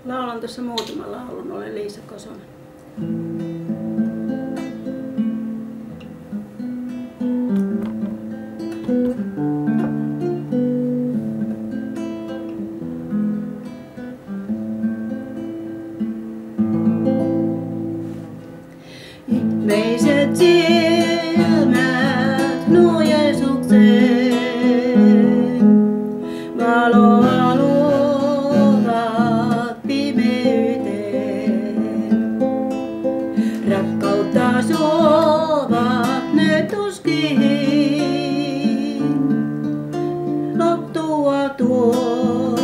Laulan tuossa muutaman laulun, olen Liisa Kosonen. Ihmeiset silmät, nuo Jeesuksen valoa luovat pimeyteen. Rakkautta suovat ne tuskin, loptua tuovat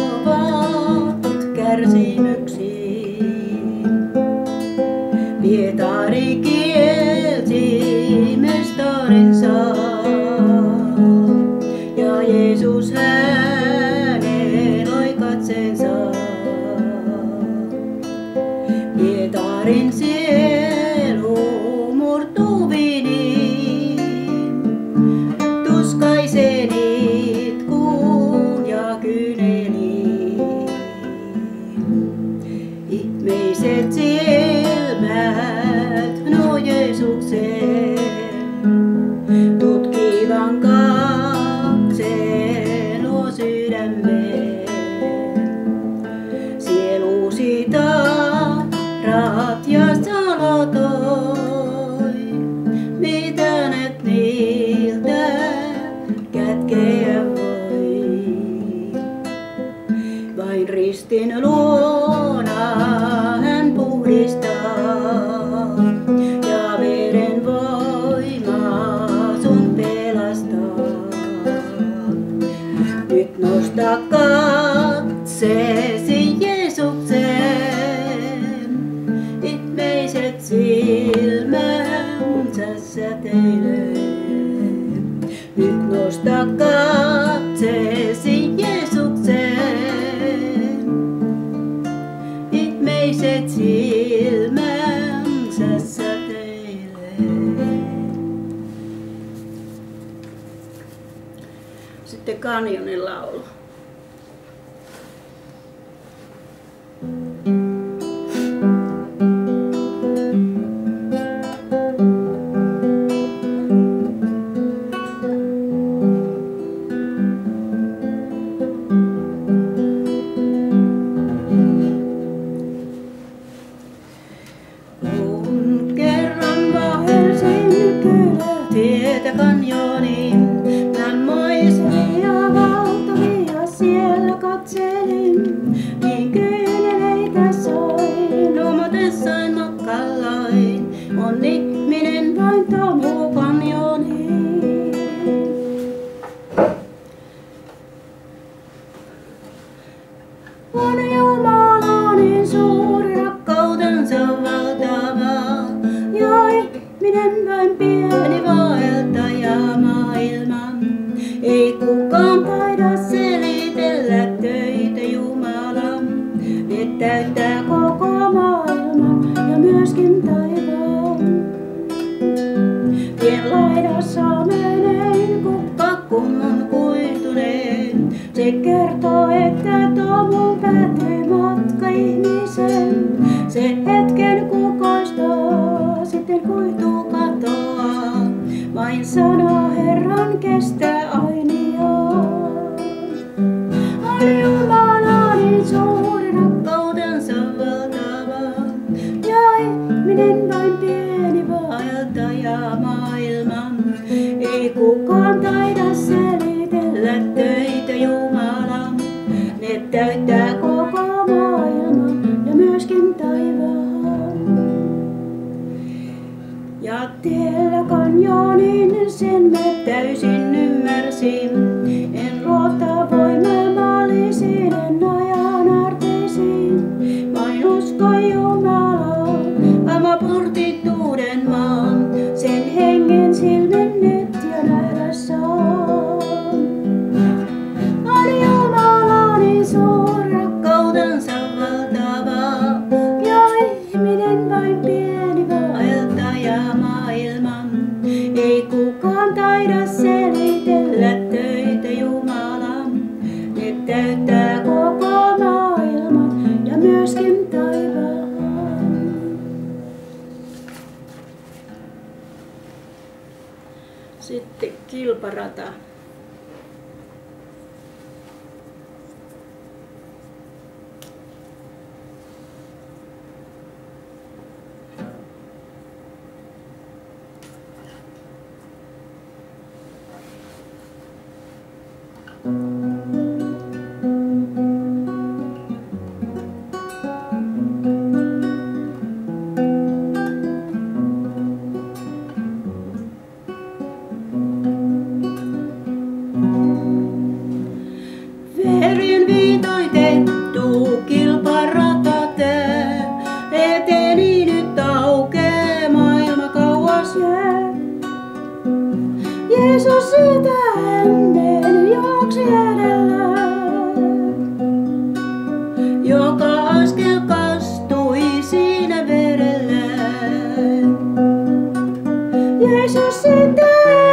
kärsimyksiin. Pietari kielsi mestarinsa ja Jeesus hänen loi katseensa. Pietarin sielu murtuvini, tuskaisen itkuun ja kyyneliin. Ihmeiset silmät, nuo Jeesuksen tutkivan katseen luo sydämeen. Sielusi tahrat ja salatoi, mitä et niiltä kätkeä voi. Vain ristin luona hän puhdistaa ja veren voima sun pelastaa. Nyt nosta katseesi Jeesukseen, ihmeiset silmänsä säteilee. Nyt nosta katseesi Jeesukseen, ihmeiset silmänsä säteilee. Sitten Kanjonin laulu. Kun kerran vaelsin kyllä tietä kanjoniin, näin moisia valtavia siellä katselin. Niin kyyneleitä soin, omotessain makkalloin, on ihminen vain tomu kanjoniin. On Jumala niin suuri, rakkautensa valtava, ja ihminen vain pieni vaeltaja maailman. Ei kukaan taida selitellä töitä Jumalan, ne täyttää koko maailman ja myöskin taivaan. Tien laidassa menen, kukka kummun kuituneen, se kertoo, että tomuun päättyy matka ihmisen. Se hetken kukoistaa, sitten kuihtuu katoaa, vain sana Herran kestää ainiaan. On Jumala niin suuri, rakkautensa valtava, ja ihminen vain pieni vaeltaja maailman. Ei kukaan taida selitellä töitä Jumalan, ne täyttää koko maailman ja myöskin taivaan. Ja tiellä kanjonin sen mä täysin ymmärsin, en luota voimallisiin, en ajan arteisiin, vain usko Jumalaan, ama purtituuden maan, sen hengen silmennyt ja nähdä saan. On Jumala niin suuri, rakkautensa valtava, ja ihminen vain pieni vaeltaja maailman. Ei kukaan taida selitellä töitä Jumalan. tuskin taivaan. Sitten kilparata. Verin viitoitettu kilparatate eteni nyt aukee maailma kauas jää. Jeesus sitä ennen juoksi edellä, joka askel kastui siinä verellä. Jeesus sitä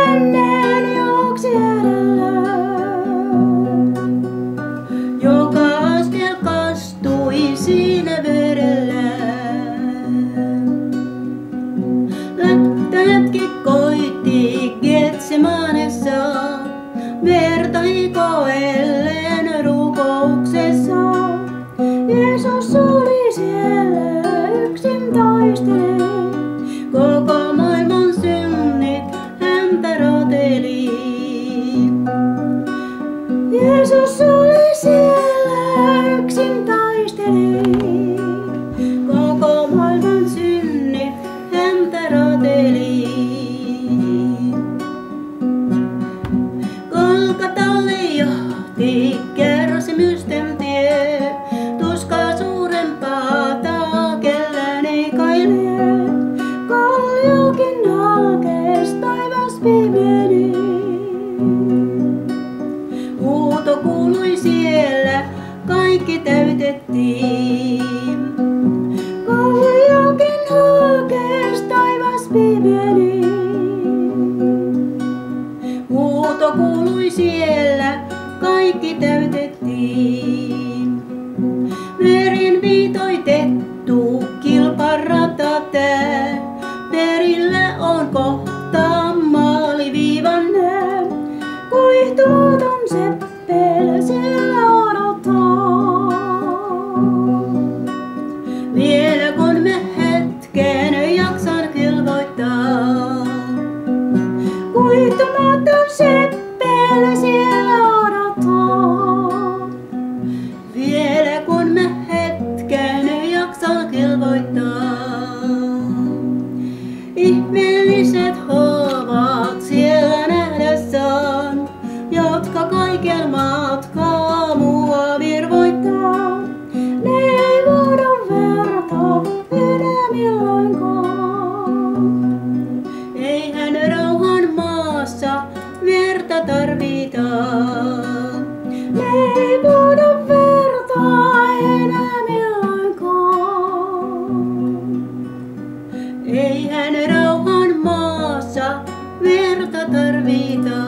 ennen juoksi edellä, joka askel kastui siinä verellä. Hetki koitti Getsemanessa, verta hikoillen rukouksessa. Jeesus oli siellä yksin taisteli, koko maailman synnit häntä rateli. Jeesus oli siellä yksin taisteli, koko maailman synnit häntä rateli. Golgatalle johti kärsimysten tie, tuskaa suurempaa kellään ei kai lie. Kalliokin halkes, taivas pimeni. Huuto kuului siellä, kaikki täytettiin. Kalliokin halkes, taivas pimeni. Huuto kuului siellä, kaikki täytettiin. Verin viitoitettu kilparatate, perillä on kohta maaliviivan näö. Kuihtumaton seppele siellä odottaa. Vielä kun me hetken jaksan kilvoittaa. Kuihtumaton seppele siellä odottaa. Vielä kun me hetken jaksan kilvoittaa. Ihmeelliset ovat siellä nähdessään, jotka kaiken matkaa mua virvoittaa. Ne ei voida verta enää milloinkaan. Eihän rauhan maassa verta tarvita. Ne ei voida verta enää milloinkaan. Eihän rauhan maassa verta tarvita.